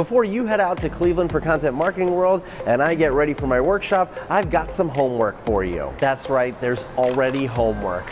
before you head out to Cleveland for Content Marketing World and I get ready for my workshop, I've got some homework for you. That's right, there's already homework.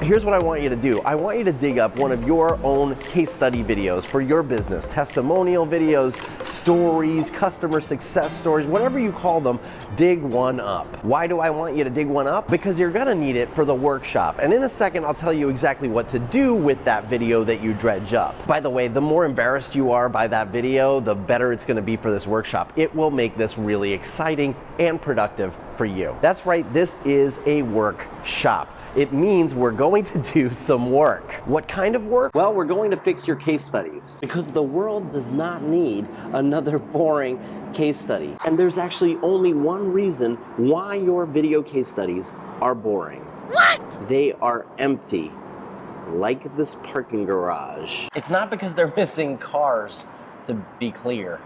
Here's what I want you to do. I want you to dig up one of your own case study videos for your business, testimonial videos, stories, customer success stories, whatever you call them, dig one up. Why do I want you to dig one up? Because you're gonna need it for the workshop. And in a second, I'll tell you exactly what to do with that video that you dredge up. By the way, the more embarrassed you are by that video, the better it's gonna be for this workshop. It will make this really exciting and productive for you. That's right, this is a workshop. It means we're going to do some work. What kind of work? Well, we're going to fix your case studies because the world does not need another boring case study. And there's actually only one reason why your video case studies are boring. What? They are empty, like this parking garage. It's not because they're missing cars, to be clear.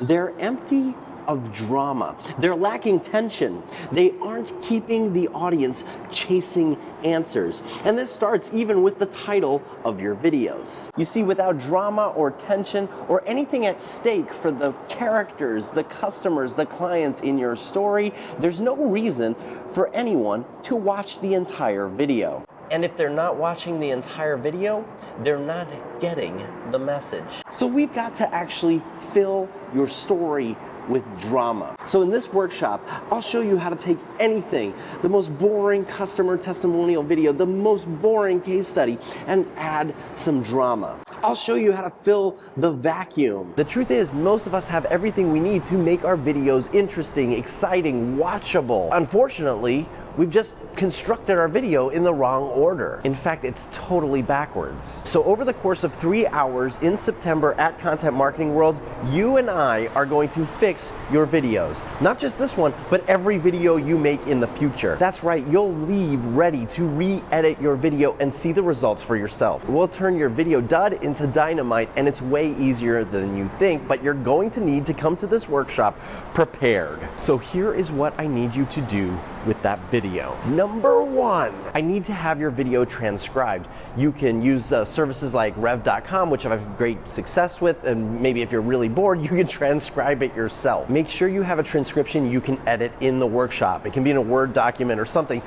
They're empty of drama. They're lacking tension. They aren't keeping the audience chasing answers. And this starts even with the title of your videos. You see, without drama or tension or anything at stake for the characters, the customers, the clients in your story, there's no reason for anyone to watch the entire video. And if they're not watching the entire video, they're not getting the message. So we've got to actually fill your story with drama. So in this workshop, I'll show you how to take anything, the most boring customer testimonial video, the most boring case study, and add some drama. I'll show you how to fill the vacuum. The truth is, most of us have everything we need to make our videos interesting, exciting, watchable. Unfortunately, we've just constructed our video in the wrong order. In fact, it's totally backwards. So over the course of 3 hours in September at Content Marketing World, you and I are going to fix your videos. Not just this one, but every video you make in the future. That's right, you'll leave ready to re-edit your video and see the results for yourself. We'll turn your video dud into dynamite, and it's way easier than you think, but you're going to need to come to this workshop prepared. So here is what I need you to do with that video. Number one, I need to have your video transcribed. You can use services like rev.com, which I've had great success with, and maybe if you're really bored, you can transcribe it yourself. Make sure you have a transcription you can edit in the workshop. It can be in a Word document or something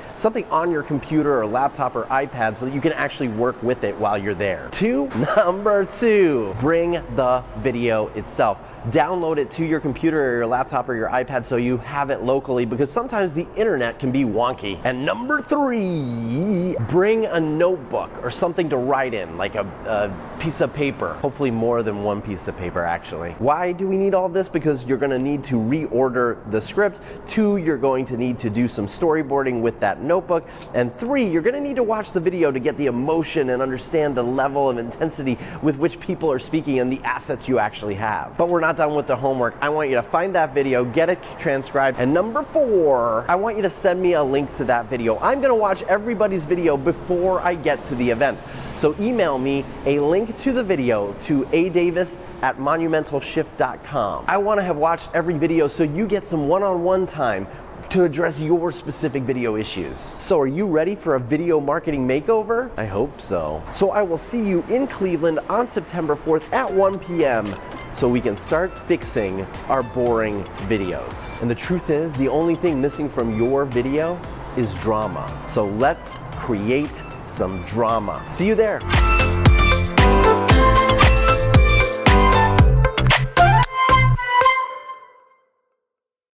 on your computer or laptop or iPad so that you can actually work with it while you're there. Number two, bring the video itself. Download it to your computer or your laptop or your iPad so you have it locally, because sometimes the internet can be wonky. And number three, bring a notebook or something to write in, like a piece of paper. Hopefully more than one piece of paper, actually. Why do we need all this? Because you're gonna need to reorder the script. 2, you're going to need to do some storyboarding with that notebook. And 3, you're gonna need to watch the video to get the emotion and understand the level of intensity with which people are speaking and the assets you actually have. But we're not done with the homework. I want you to find that video, get it transcribed, and number 4, I want you to send me a link to that video. I'm gonna watch everybody's video before I get to the event. So email me a link to the video to adavis@monumentalshift.com. I wanna have watched every video so you get some one-on-one time to address your specific video issues. So are you ready for a video marketing makeover? I hope so. So I will see you in Cleveland on September 4th at 1 p.m. so we can start fixing our boring videos. And the truth is, the only thing missing from your video is drama. So let's create some drama. See you there.